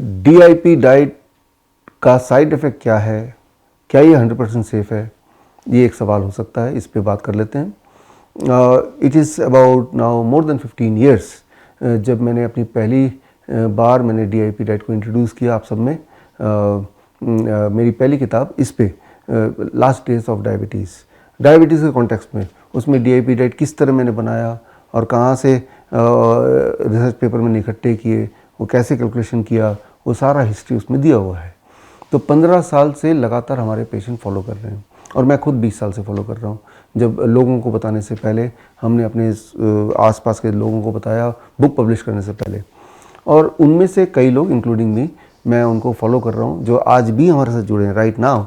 DIP diet का side effect क्या है, क्या ये 100% सेफ़ है, ये एक सवाल हो सकता है, इस पे बात कर लेते हैं। It is about now more than 15 years जब मैंने अपनी पहली बार मैंने DIP डाइट को इंट्रोड्यूस किया आप सब में। मेरी पहली किताब इस पे लास्ट डेज ऑफ डायबिटीज़ के कॉन्टेक्स्ट में, उसमें DIP डाइट किस तरह मैंने बनाया और कहाँ से रिसर्च पेपर मैंने इकट्ठे किए, वो कैसे कैलकुलेशन किया, वो सारा हिस्ट्री उसमें दिया हुआ है। तो 15 साल से लगातार हमारे पेशेंट फॉलो कर रहे हैं और मैं खुद 20 साल से फॉलो कर रहा हूँ। जब लोगों को बताने से पहले हमने अपने आसपास के लोगों को बताया, बुक पब्लिश करने से पहले, और उनमें से कई लोग इंक्लूडिंग मी, मैं उनको फॉलो कर रहा हूँ जो आज भी हमारे साथ जुड़े हैं राइट नाउ।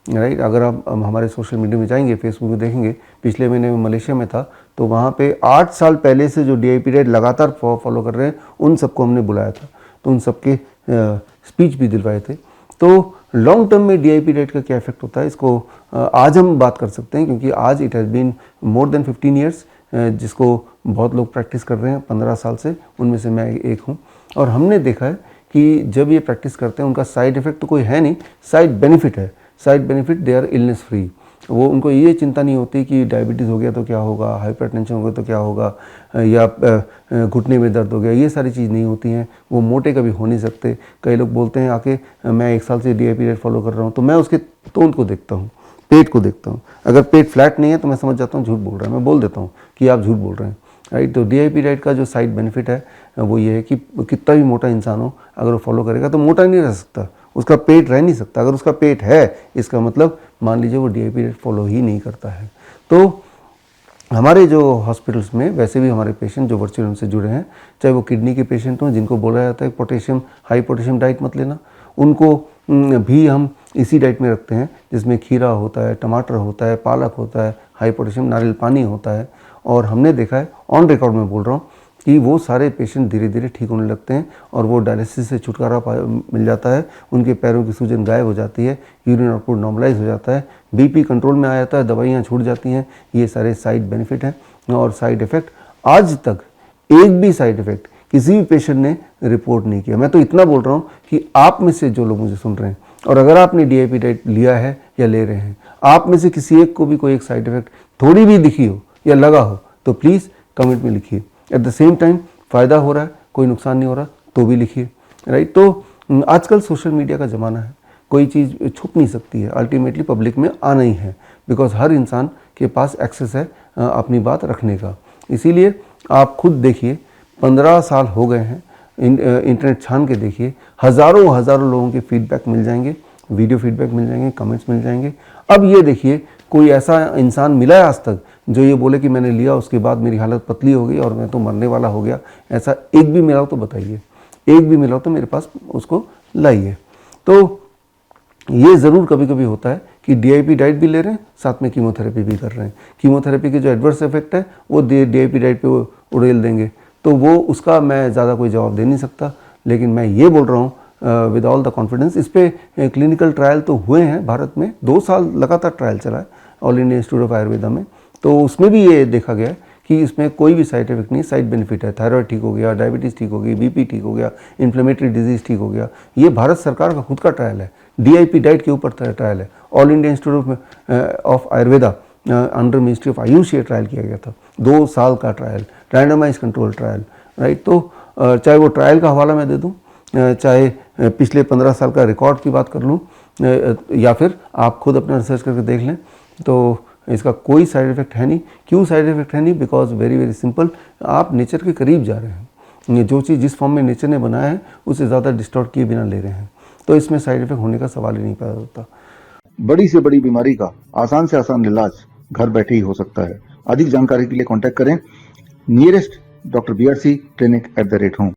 राइट, अगर आप हमारे सोशल मीडिया में जाएंगे, फेसबुक में देखेंगे, पिछले महीने में मलेशिया में था तो वहाँ पे 8 साल पहले से जो DIP डाइट लगातार फॉलो कर रहे हैं उन सबको हमने बुलाया था, तो उन सबके स्पीच भी दिलवाए थे। तो लॉन्ग टर्म में DIP डाइट का क्या इफेक्ट होता है, इसको आज हम बात कर सकते हैं, क्योंकि आज it has been more than 15 years जिसको बहुत लोग प्रैक्टिस कर रहे हैं 15 साल से, उनमें से मैं एक हूँ। और हमने देखा है कि जब ये प्रैक्टिस करते हैं उनका साइड इफ़ेक्ट तो कोई है नहीं, साइड बेनिफिट है। Side benefit, they are illness free. वो उनको ये चिंता नहीं होती कि डायबिटीज़ हो गया तो क्या होगा, हाइपरटेंशन हो गया तो क्या होगा, या घुटने में दर्द हो गया, ये सारी चीज़ नहीं होती हैं। वो मोटे कभी हो नहीं सकते। कई लोग बोलते हैं आके मैं 1 साल से DIP डाइट फॉलो कर रहा हूँ, तो मैं उसके तोंद को देखता हूँ, पेट को देखता हूँ। अगर पेट फ्लैट नहीं है तो मैं समझ जाता हूँ झूठ बोल रहा है, मैं बोल देता हूँ कि आप झूठ बोल रहे हैं। राइट, तो DIP डाइट का जो साइड बेनिफिट है वो ये है कि कितना भी मोटा इंसान हो, अगर वो फॉलो करेगा तो मोटा नहीं रह सकता, उसका पेट रह नहीं सकता। अगर उसका पेट है, इसका मतलब मान लीजिए वो DIP डाइट फॉलो ही नहीं करता है। तो हमारे जो हॉस्पिटल्स में वैसे भी हमारे पेशेंट जो वर्चुअल उनसे जुड़े हैं, चाहे वो किडनी के पेशेंट हों जिनको बोला जाता है पोटेशियम, हाई पोटेशियम डाइट मत लेना, उनको भी हम इसी डाइट में रखते हैं जिसमें खीरा होता है, टमाटर होता है, पालक होता है, हाई पोटेशियम नारियल पानी होता है। और हमने देखा है, ऑन रिकॉर्ड में बोल रहा हूँ, कि वो सारे पेशेंट धीरे धीरे ठीक होने लगते हैं और वो डायलिसिस से छुटकारा मिल जाता है, उनके पैरों की सूजन गायब हो जाती है, यूरिन आउटपुट नॉर्मलाइज हो जाता है, BP कंट्रोल में आ जाता है, दवाइयाँ छूट जाती हैं। ये सारे साइड बेनिफिट हैं। और साइड इफ़ेक्ट आज तक एक भी साइड इफ़ेक्ट किसी भी पेशेंट ने रिपोर्ट नहीं किया। मैं तो इतना बोल रहा हूँ कि आप में से जो लोग मुझे सुन रहे हैं और अगर आपने DIP डाइट लिया है या ले रहे हैं, आप में से किसी एक को भी कोई एक साइड इफ़ेक्ट थोड़ी भी दिखी हो या लगा हो तो प्लीज़ कमेंट में लिखिए। एट द सेम टाइम फ़ायदा हो रहा है, कोई नुकसान नहीं हो रहा तो भी लिखिए। राइट, तो आजकल सोशल मीडिया का ज़माना है, कोई चीज़ छुप नहीं सकती है, अल्टीमेटली पब्लिक में आना ही है, बिकॉज हर इंसान के पास एक्सेस है अपनी बात रखने का। इसीलिए आप खुद देखिए, 15 साल हो गए हैं, इंटरनेट छान के देखिए, हज़ारों लोगों के फीडबैक मिल जाएंगे, वीडियो फीडबैक मिल जाएंगे, कमेंट्स मिल जाएंगे। अब ये देखिए, कोई ऐसा इंसान मिला है आज तक जो ये बोले कि मैंने लिया उसके बाद मेरी हालत पतली हो गई और मैं तो मरने वाला हो गया, ऐसा एक भी मिला हो तो बताइए, एक भी मिला हो तो मेरे पास उसको लाइए। तो ये ज़रूर कभी कभी होता है कि DIP डाइट भी ले रहे हैं, साथ में कीमोथेरेपी भी कर रहे हैं। कीमोथेरेपी के जो एडवर्स इफेक्ट है वो DIP डाइट पे उड़ेल देंगे, तो वो उसका मैं ज़्यादा कोई जवाब दे नहीं सकता। लेकिन मैं ये बोल रहा हूँ विद ऑल द कॉन्फिडेंस, इस पे क्लिनिकल ट्रायल तो हुए हैं भारत में, 2 साल लगातार ट्रायल चला है all India institute of Ayurveda में। तो उसमें भी ये देखा गया कि इसमें कोई भी साइड इफेक्ट नहीं, साइड बेनिफिट है। थायराइड ठीक हो गया, डायबिटीज़ ठीक हो गई, BP ठीक हो गया, इन्फ्लेमेटरी डिजीज़ ठीक हो गया। ये भारत सरकार का खुद का ट्रायल है, DIP डाइट के ऊपर ट्रायल है। All India institute of Ayurveda under ministry of Ayush ये ट्रायल किया गया था, 2 साल का trial, randomise control trial. Right, तो चाहे वो ट्रायल का हवाला मैं दे दूँ, चाहे पिछले 15 साल का रिकॉर्ड की बात कर लूँ, या फिर आप खुद अपना रिसर्च करके देख लें, तो इसका कोई साइड इफ़ेक्ट है नहीं। क्यों साइड इफ़ेक्ट है नहीं? बिकॉज वेरी सिंपल, आप नेचर के करीब जा रहे हैं। ये जो चीज़ जिस फॉर्म में नेचर ने बनाया है उससे ज़्यादा डिस्टॉर्ट किए बिना ले रहे हैं, तो इसमें साइड इफ़ेक्ट होने का सवाल ही नहीं पैदा होता। बड़ी से बड़ी बीमारी का आसान से आसान इलाज घर बैठे ही हो सकता है। अधिक जानकारी के लिए कांटेक्ट करें nearest doctor BRC clinic @home।